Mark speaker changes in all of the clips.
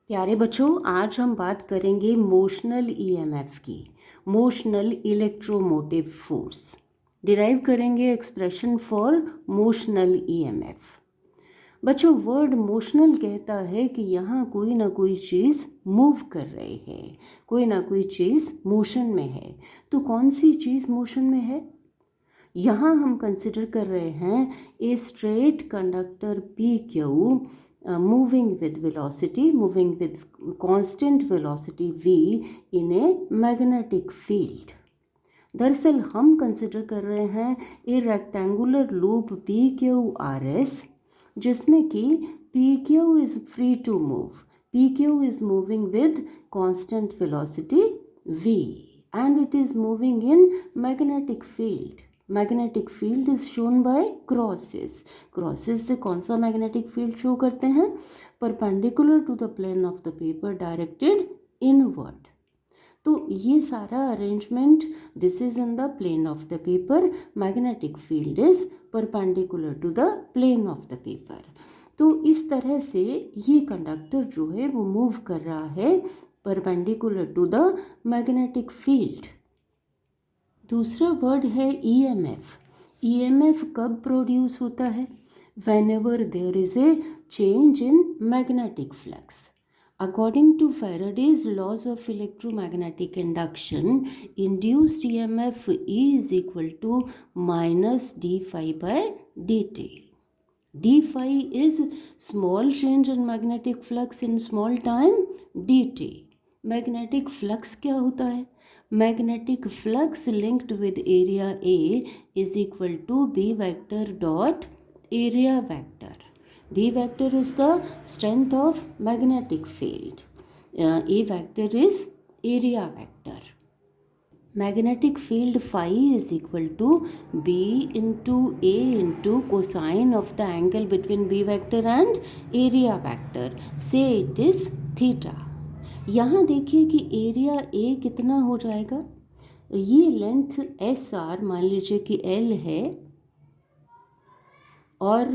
Speaker 1: प्यारे बच्चों, आज हम बात करेंगे मोशनल ईएमएफ की। मोशनल इलेक्ट्रोमोटिव फोर्स डिराइव करेंगे एक्सप्रेशन फॉर मोशनल ईएमएफ। बच्चों, वर्ड मोशनल कहता है कि यहाँ कोई ना कोई चीज़ मूव कर रही है, कोई ना कोई चीज़ मोशन में है। तो कौन सी चीज़ मोशन में है? यहाँ हम कंसिडर कर रहे हैं a straight conductor P Q moving with velocity, moving with constant velocity v in a magnetic field। दरअसल हम कंसिडर कर रहे हैं a rectangular loop P Q R S, जिसमें कि P Q is free to move, P Q is moving with constant velocity v and it is moving in magnetic field। Magnetic field is shown by crosses. Crosses से कौन सा magnetic field show करते हैं? Perpendicular to the plane of the paper directed inward. तो ये सारा arrangement, this is in the plane of the paper, magnetic field is perpendicular to the plane of the paper. तो इस तरह से ये कंडक्टर जो है वो मूव कर रहा है perpendicular to the magnetic field. दूसरा वर्ड है ईएमएफ। ईएमएफ कब प्रोड्यूस होता है? whenever there is a change in magnetic flux। According to Faraday's laws of electromagnetic induction, induced EMF is equal to minus d phi by dt। d phi is small change in magnetic flux in small time dt। Magnetic flux क्या होता है? magnetic flux linked with area A is equal to B vector dot area vector। B vector is the strength of magnetic field, A vector is area vector। Magnetic field phi is equal to B into A into cosine of the angle between B vector and area vector, say it is theta। यहाँ देखिए कि area A कितना हो जाएगा। ये length S R मान लीजिए कि एल है और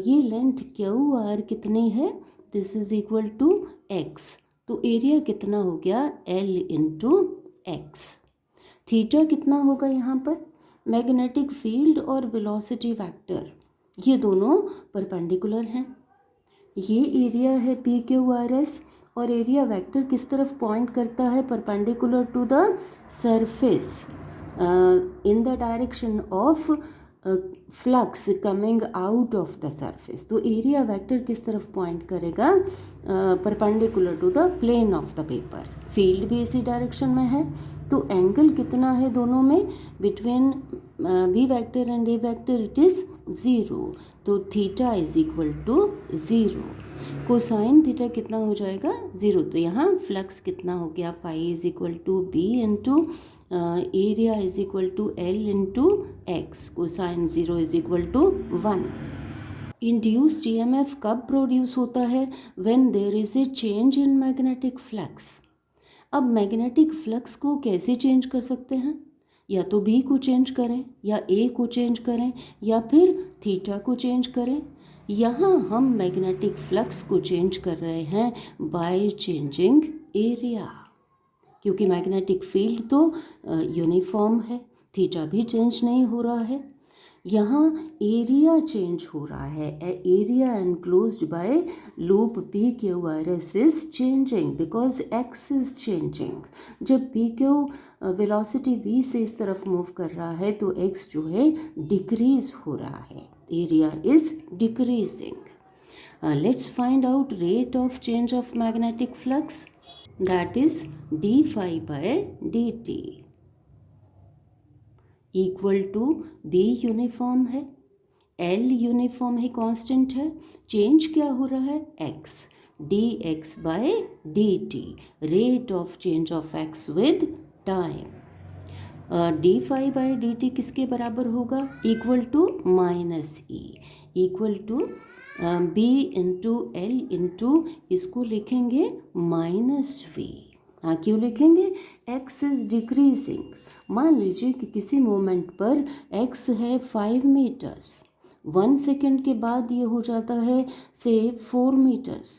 Speaker 1: ये लेंथ क्यू आर कितनी है? This is equal to x. तो एरिया कितना हो गया? L into x. थीटा कितना होगा यहाँ पर? मैग्नेटिक फील्ड और वेलोसिटी वेक्टर ये दोनों परपेंडिकुलर हैं। ये एरिया है पी क्यू आर एस और एरिया वेक्टर किस तरफ पॉइंट करता है? Perpendicular to the surface in the direction of flux coming out of the surface. तो एरिया वेक्टर किस तरफ पॉइंट करेगा? Perpendicular to the plane of the paper. Field भी इसी डायरेक्शन में है। तो एंगल कितना है दोनों में? Between B vector and A vector it is 0। तो theta is equal to 0। Cosine theta कितना हो जाएगा? 0। तो यहाँ फ्लक्स कितना हो गया? Phi is equal to B into area is equal to L into x. Cosine 0 is equal to 1। Induced EMF कब प्रोड्यूस होता है? When there is a change in magnetic flux. अब मैग्नेटिक फ्लक्स को कैसे change कर सकते हैं? या तो बी को चेंज करें, या ए को चेंज करें, या फिर थीटा को चेंज करें। यहाँ हम मैग्नेटिक फ्लक्स को चेंज कर रहे हैं बाय चेंजिंग एरिया, क्योंकि मैग्नेटिक फील्ड तो यूनिफॉर्म है, थीटा भी चेंज नहीं हो रहा है। यहाँ एरिया चेंज हो रहा है। Area enclosed bye loop P Q R S is changing because x is changing. जब पी क्यू वेलोसिटी वी से इस तरफ मूव कर रहा है तो एक्स जो है डिक्रीज हो रहा है, area is decreasing. Let's find out rate of change of magnetic flux, that is d phi by d t equal to B uniform है, एल यूनिफॉर्म है, कांस्टेंट है, चेंज क्या हो रहा है? X. D x by d t, rate of change of x with time. D phi by d t किसके बराबर होगा? Equal to minus E, equal to B into L into इसको लिखेंगे माइनस वी। हाँ, क्यों लिखेंगे? x is decreasing. मान लीजिए कि किसी मोमेंट पर x है 5 मीटर्स, 1 सेकेंड के बाद ये हो जाता है से 4 मीटर्स।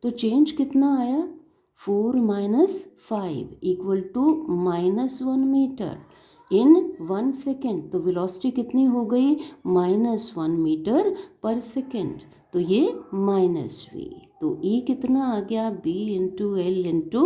Speaker 1: तो चेंज कितना आया, 4 minus 5 equal to -1 metre in 1 second. तो वेलोसिटी कितनी हो गई, -1 मीटर पर सेकेंड। तो ये -v, तो E कितना आ गया, B into L into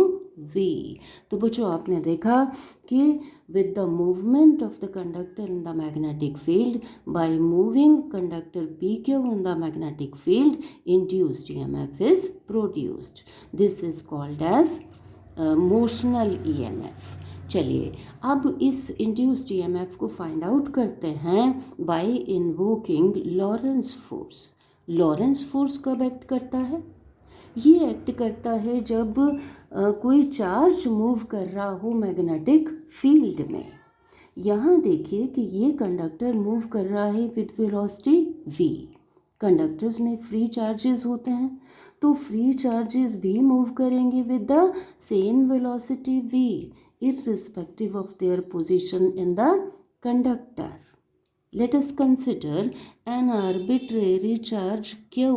Speaker 1: v. तो बच्चों आपने देखा कि with the movement of the conductor in the magnetic field, by moving conductor PQ in the magnetic field, induced EMF is produced. This is called as motional EMF. चलिए अब इस induced EMF को find out करते हैं by invoking Lorentz force. Lorentz force कब act करता है, ये एक्ट करता है जब कोई चार्ज मूव कर रहा हो मैग्नेटिक फील्ड में। यहाँ देखिए कि ये कंडक्टर मूव कर रहा है विद वेलोसिटी v। कंडक्टर्स में फ्री चार्जेस होते हैं, तो फ्री चार्जेस भी मूव करेंगे with the same velocity v irrespective of their position in the conductor. Let us consider an arbitrary charge Q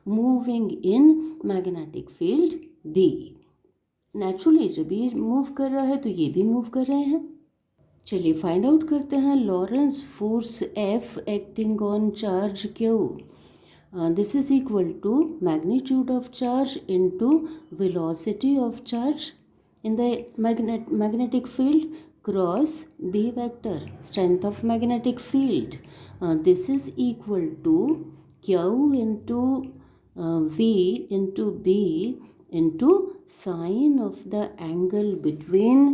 Speaker 1: moving in magnetic field B. Naturally जब ये move कर रहा है तो ये भी मूव कर रहे हैं। चलिए फाइंड आउट करते हैं Lawrence force F acting on charge Q. This is equal to magnitude of charge into velocity of charge in the magnetic field cross B vector, strength of magnetic field. This is equal to Q into V into B into sine of the angle between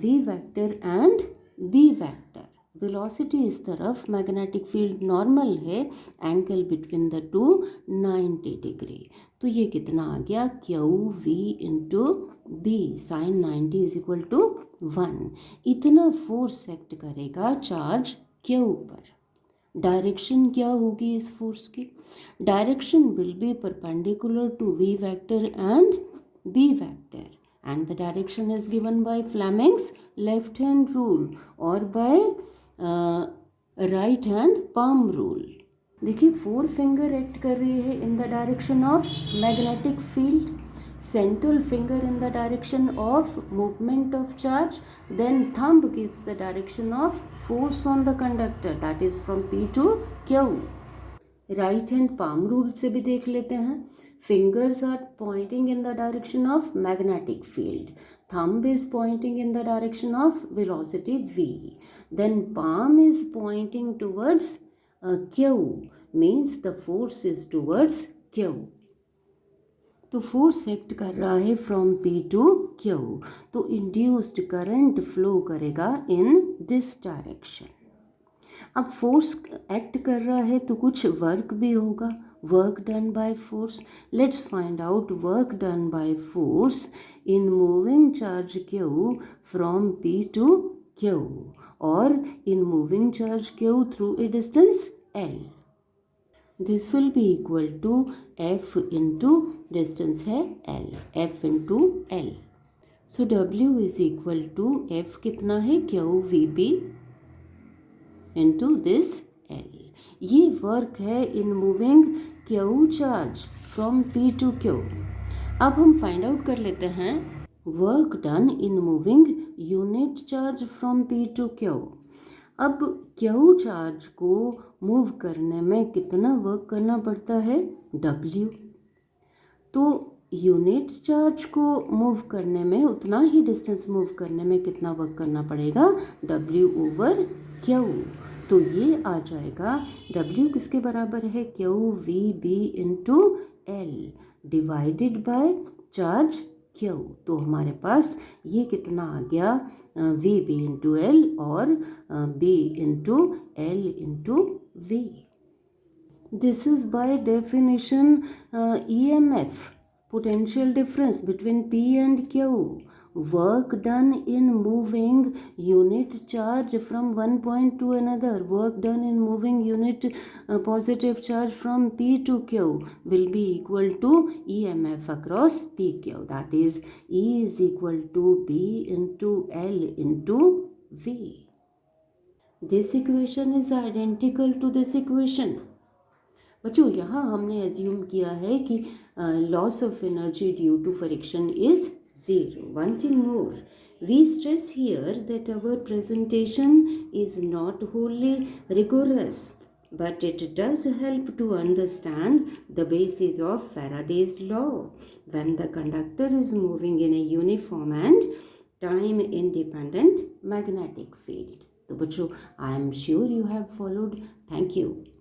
Speaker 1: V vector and B vector. Velocity इस तरफ, magnetic field normal है, angle between the two 90 degree. तो ये कितना आ गया, q v into B sine 90 is equal to 1। इतना force act करेगा चार्ज क्यू पर। डायरेक्शन क्या होगी इस फोर्स की, direction will be perpendicular to v vector and B vector, and the direction is given by Fleming's left hand rule or by right hand palm rule. देखिए 4 finger act कर रही है इन the direction of magnetic field, central finger in the direction of movement of charge, then thumb gives the direction of force on the conductor, that is from P to Q. Right hand palm rule से भी देख लेते हैं। Fingers are pointing in the direction of magnetic field, thumb is pointing in the direction of velocity v, then palm is pointing towards q, means the force is towards q। तो force act कर रहा है from P to Q, तो induced current flow करेगा in this direction. अब force act कर रहा है तो कुछ वर्क भी होगा, work done by force. Let's find out work done by force in moving charge q from P to Q और in moving charge q through a distance L। This will be equal to F into distance है L, F into L। So W is equal to F कितना है, QVB into this L। ये work है in moving Q charge from P to Q। अब हम फाइंड out कर लेते हैं work done in moving unit charge from P to Q। अब Q चार्ज को मूव करने में कितना वर्क करना पड़ता है, W। तो यूनिट चार्ज को मूव करने में उतना ही डिस्टेंस मूव करने में कितना वर्क करना पड़ेगा, W ओवर Q। तो ये आ जाएगा W किसके बराबर है, QVB into L divided by charge Q। तो हमारे पास ये कितना आ गया, VB इंटू L और B into L into V। This is by definition EMF, potential difference between P and Q, work done in moving unit charge from one point to another, work done in moving unit positive charge from P to Q will be equal to EMF across PQ, that is E is equal to B into L into V. This equation is identical to this equation. बच्चों यहाँ हमने assume किया है कि loss of energy due to friction is zero. One thing more, we stress here that our presentation is not wholly rigorous, but it does help to understand the basis of Faraday's law when the conductor is moving in a uniform and time independent magnetic field. तो बच्चों, I am sure you have followed. Thank you.